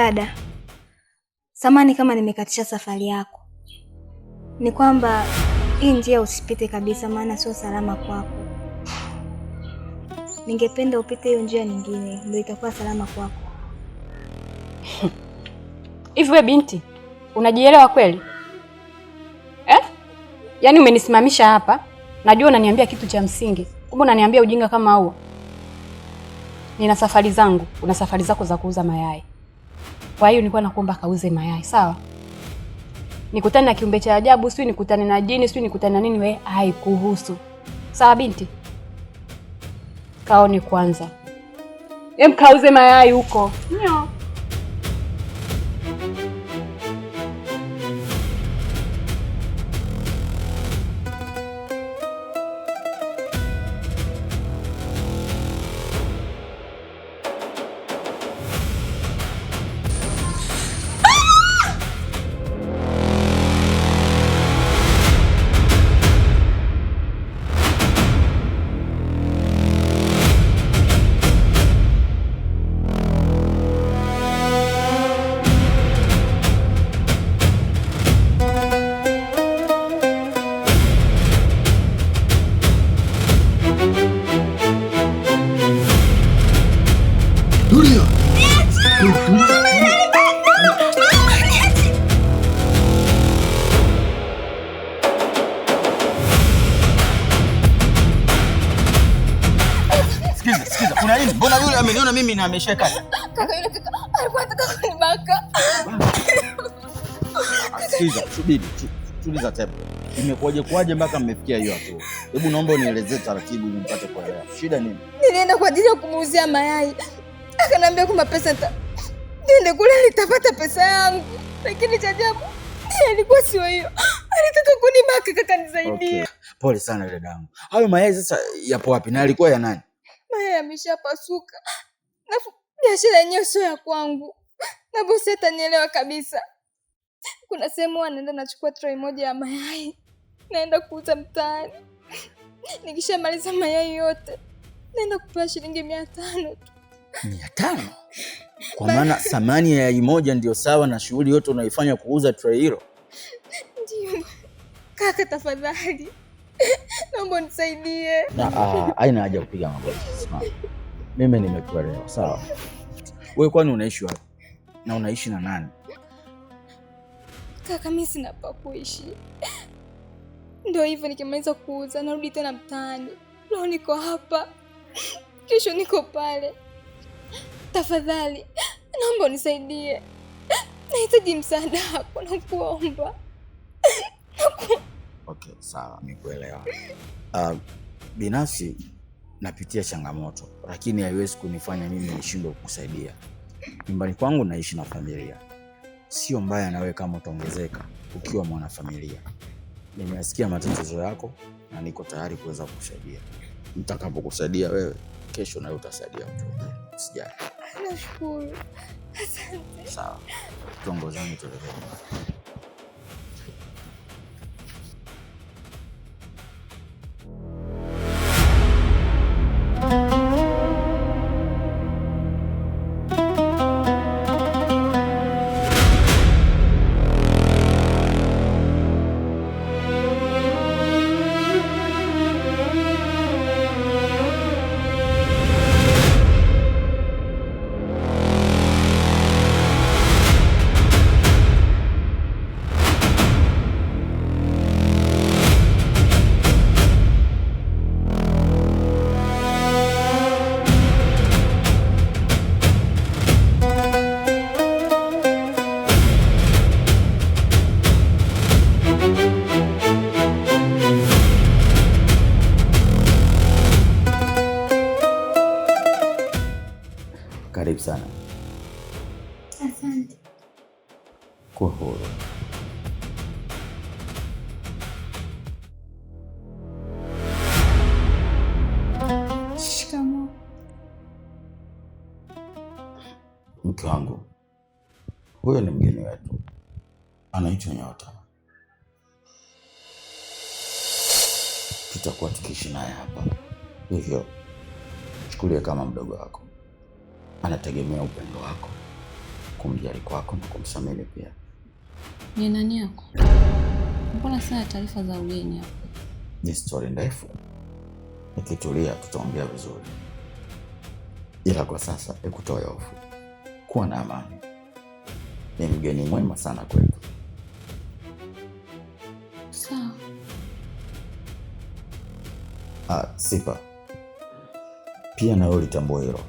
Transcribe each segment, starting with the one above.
Dada, samani kama nimekatisha safari yako. Ni kwamba hii njia usipite kabisa, maana sio salama kwako. Ningependa upite hiyo njia nyingine, ndio itakuwa salama kwako. Hivi wewe binti, unajielewa kweli? Yaani umenisimamisha hapa, najua unaniambia kitu cha msingi. Kumbe unaniambia ujinga kama huo. Nina safari zangu, una safari zako za kuuza mayai. Kwa hiyo nilikuwa nakuomba kauze mayai, sawa? Nikutane na kiumbe cha ajabu, sio nikutane na jini, sio nikutane na nini, wewe haikuhusu. Sawa binti? Kaoni kwanza. Kauze mayai huko. Nyo. Sikiza, kuna nini? Mbona yule ameniona mimi na ameshaka? Kaka yule kaka alikuwa anataka kunibaka. Sikiza, subiri. Tuliza tempo. Imekuaje mpaka mmefikia hiyo hapo? Hebu naomba unielezee taratibu ili nipate kuelewa. Shida nini? Nilienda kwa ajili ya kumuuzia mayai. Akaniambia kwamba niende kule nitapata pesa yangu. Lakini cha ajabu ilikuwa sio hiyo. Alitaka kunibaka kaka, nisaidie. Okay. Pole sana yule damu. Hayo mayai sasa yapo wapi na alikuwa ya nani? Mayai yameshapasuka. Na biashara yenyewe sio ya kwangu. Na bosi atanielewa kabisa. Kuna sehemu anaenda nachukua tray moja ya mayai. Naenda kuuza mtaani. Nikishamaliza mayai yote naenda kupewa shilingi 500 tu. 500? Kwa maana thamani ya yai moja ndio sawa na shughuli yote unaifanya kuuza tray hilo? Ndio. Kaka tafadhali. Naomba nisaidie. Haina haja kupiga magoti. Mimi nimekuelewa, sawa. Wewe kwani unaishi wapi? Na unaishi na nani? Kaka, mimi sina pa kuishi. Ndio hivyo, nikimaliza kuuza narudi tena mtaani. Leo niko hapa, kesho niko pale. Tafadhali, naomba unisaidie. Nahitaji msaada wako, nakuomba. Okay, sawa, nimekuelewa. Binafsi napitia changamoto, lakini haiwezi kunifanya mimi nishindwe kukusaidia. Nyumbani kwangu naishi na familia. Sio mbaya na wewe kama utaongezeka ukiwa mwanafamilia. Nimesikia matatizo yako na niko tayari kuweza kukusaidia. Nitakapokusaidia wewe, kesho na wewe utasaidia mtu mwingine. Usijali. Nashukuru. Asante. Sawa. Tuongozane tuelekee. Karibu sana. Asante. Kwa huru. Shikamoo. Mke wangu, huyo ni mgeni wetu. Anaitwa Nyota. Tutakuwa tukiishi naye hapa. Hivyo, chukulia kama mdogo wako. Anategemea upendo wako kumjali kwako na kumsamehe pia. Ni nani yako? Mbona sana taarifa za ugeni hapo? Ni story ndefu. Nikitulia tutaongea vizuri. Ila kwa sasa ekutoe hofu. Kuwa na amani. Ni mgeni mwema sana kwetu. Sawa. Sipa. Pia na wewe litambua hilo.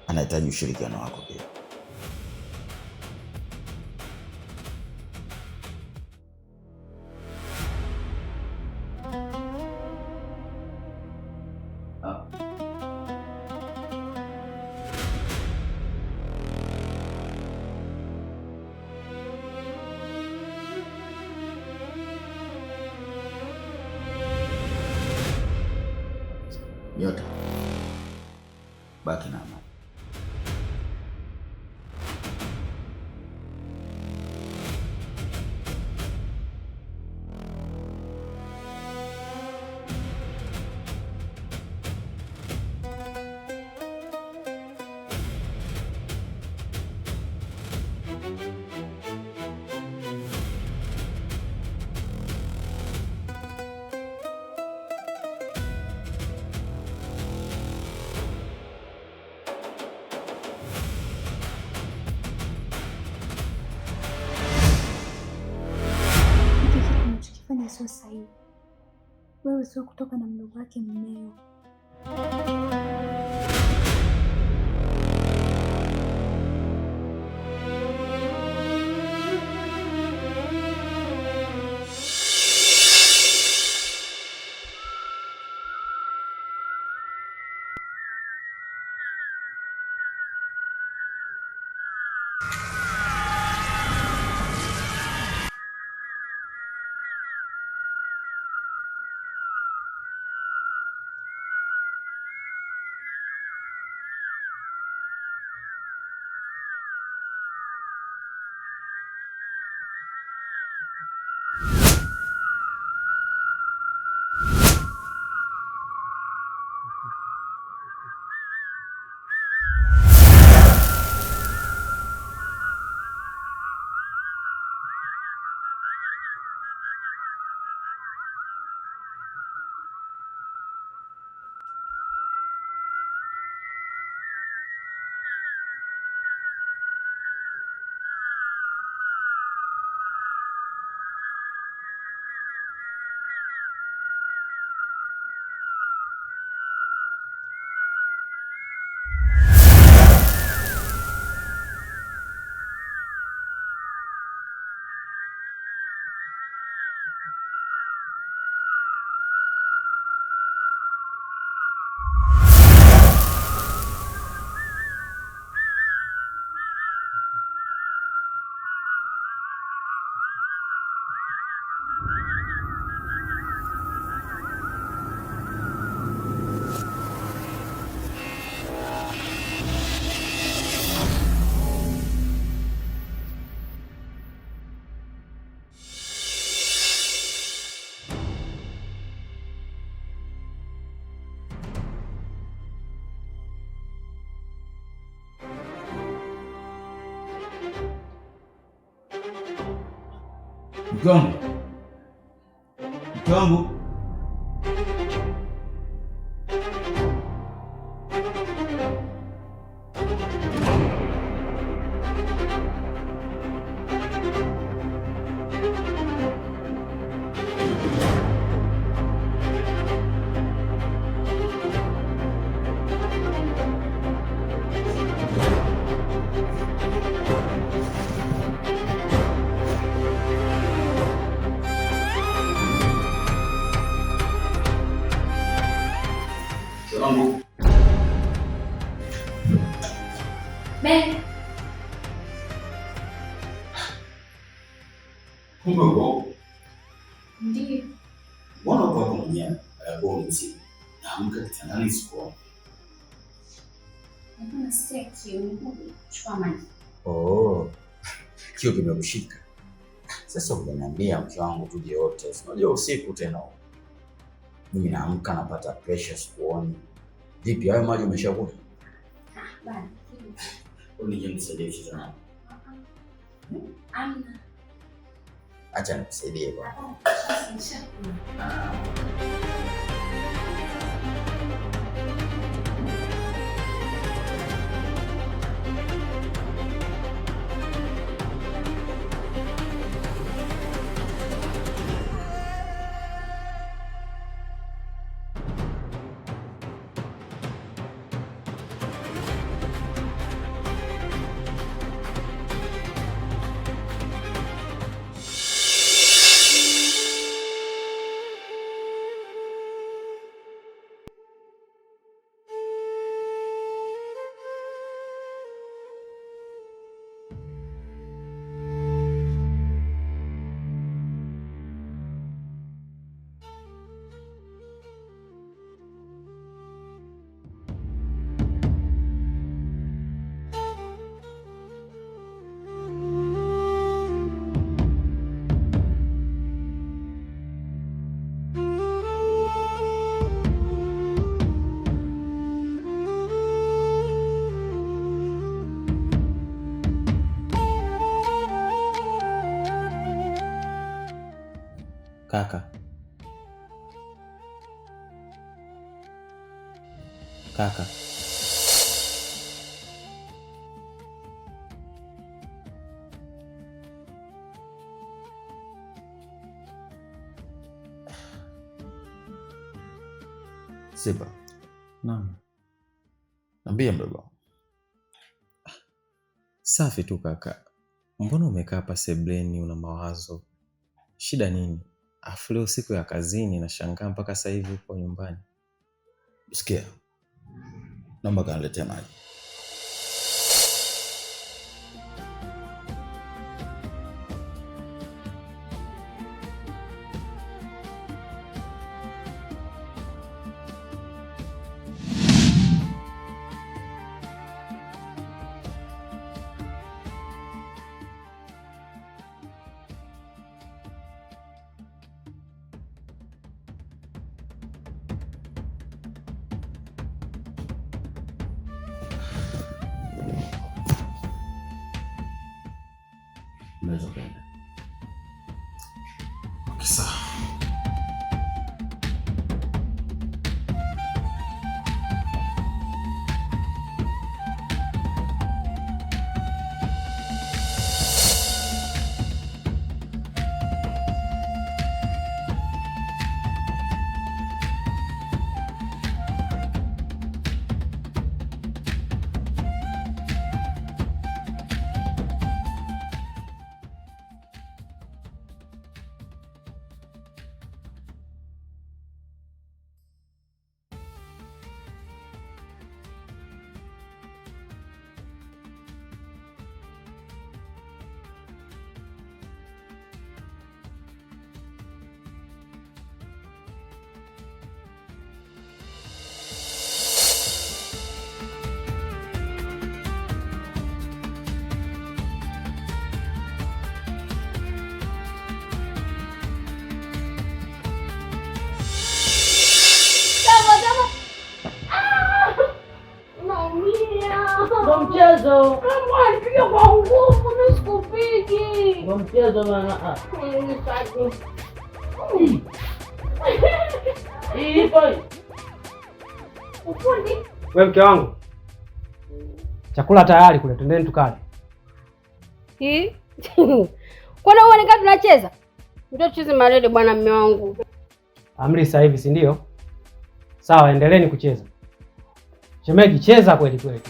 Anahitaji ushirikiano wako pia. Nyota. Baki na amani. Sio sahihi. Wewe sio kutoka na mdogo wake mmeo. Mke wangu. Ndiyo. Mbona uko hapo mwenyewe? Wewe mzima. Naamka kitandani sikuoni. Napenda steki, chukua maji. Oh. Kio kimekushika. Sasa unaniambia mke wangu tuje wote. Unajua usiku tena. Mimi naamka napata pressure sikuoni. Vipi hayo maji umeshakunywa? Bana. Unije nisaidie kitu na. Amna. Acha nikusaidie bwana. Kaka. Kaka. Sipa. Naam. Niambie mdogo. Safi tu kaka. Mbona umekaa hapa sebleni una mawazo? Shida nini? Afu leo siku ya kazini na shangaa mpaka sasa hivi uko nyumbani. Sikia. Naomba kaniletee maji. Unaweza kwenda. Okay, sawa. Ndo mchezo. Nipiga kwa nguvu, mimi sikupigi. Ndo mchezo bana. Ipo. Ufundi. Wewe mke wangu. Chakula tayari kule, twendeni tukale. Kwani wewe ni kama tunacheza? Ndio tucheze marede bwana mume wangu. Amri sasa hivi, si ndio? Sawa, endeleeni kucheza. Shemeji, cheza kweli kweli.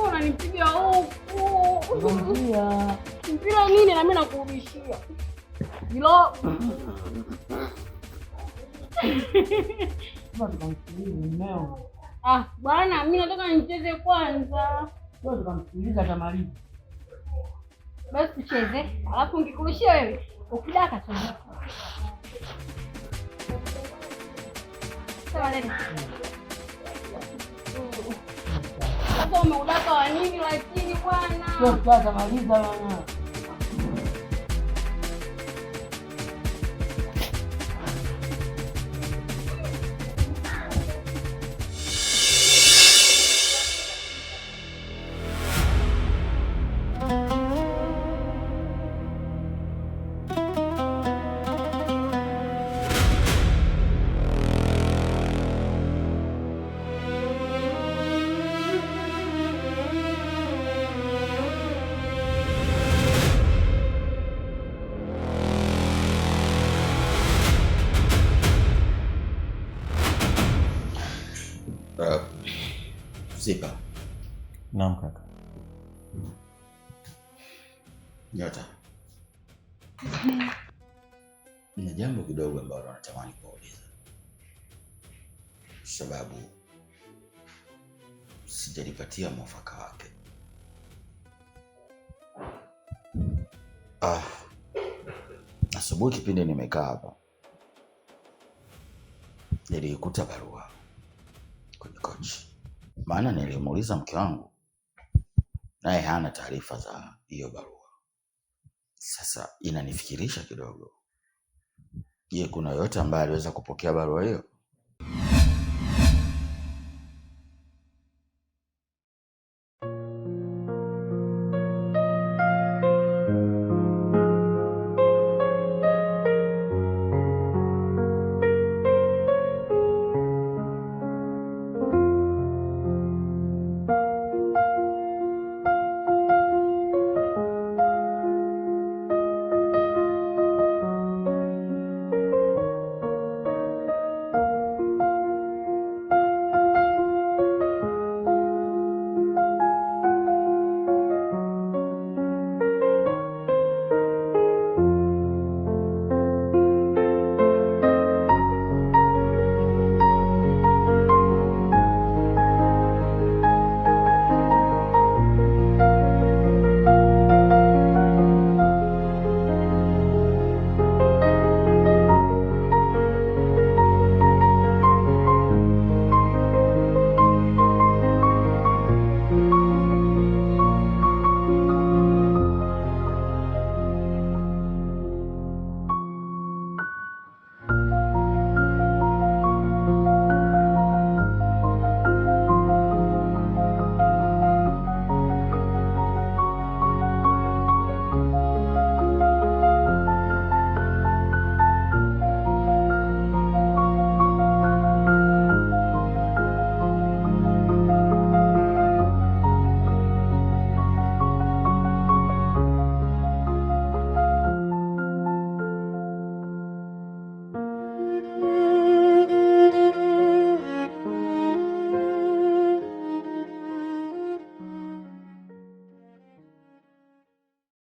Unanipiga huku. Mpira nini na mimi nakurudishia. Hilo. Bwana mimi nataka nicheze kwanza. Wewe tukamsikiliza Tamari. Basi tucheze. Alafu nikikurushia wewe, ukidaka tu. Sawa nene. Sasa umeudaka wa nini lakini bwana? Sasa maliza bwana. Zipa. Naam kaka. Nyota. Nina jambo kidogo ambalo natamani kuuliza. Sababu sijalipatia mwafaka wake. Asubuhi kipindi nimekaa hapa, nilikuta barua kwenye kochi. Maana nilimuuliza mke wangu, naye hana taarifa za hiyo barua. Sasa inanifikirisha kidogo. Je, kuna yote ambaye aliweza kupokea barua hiyo?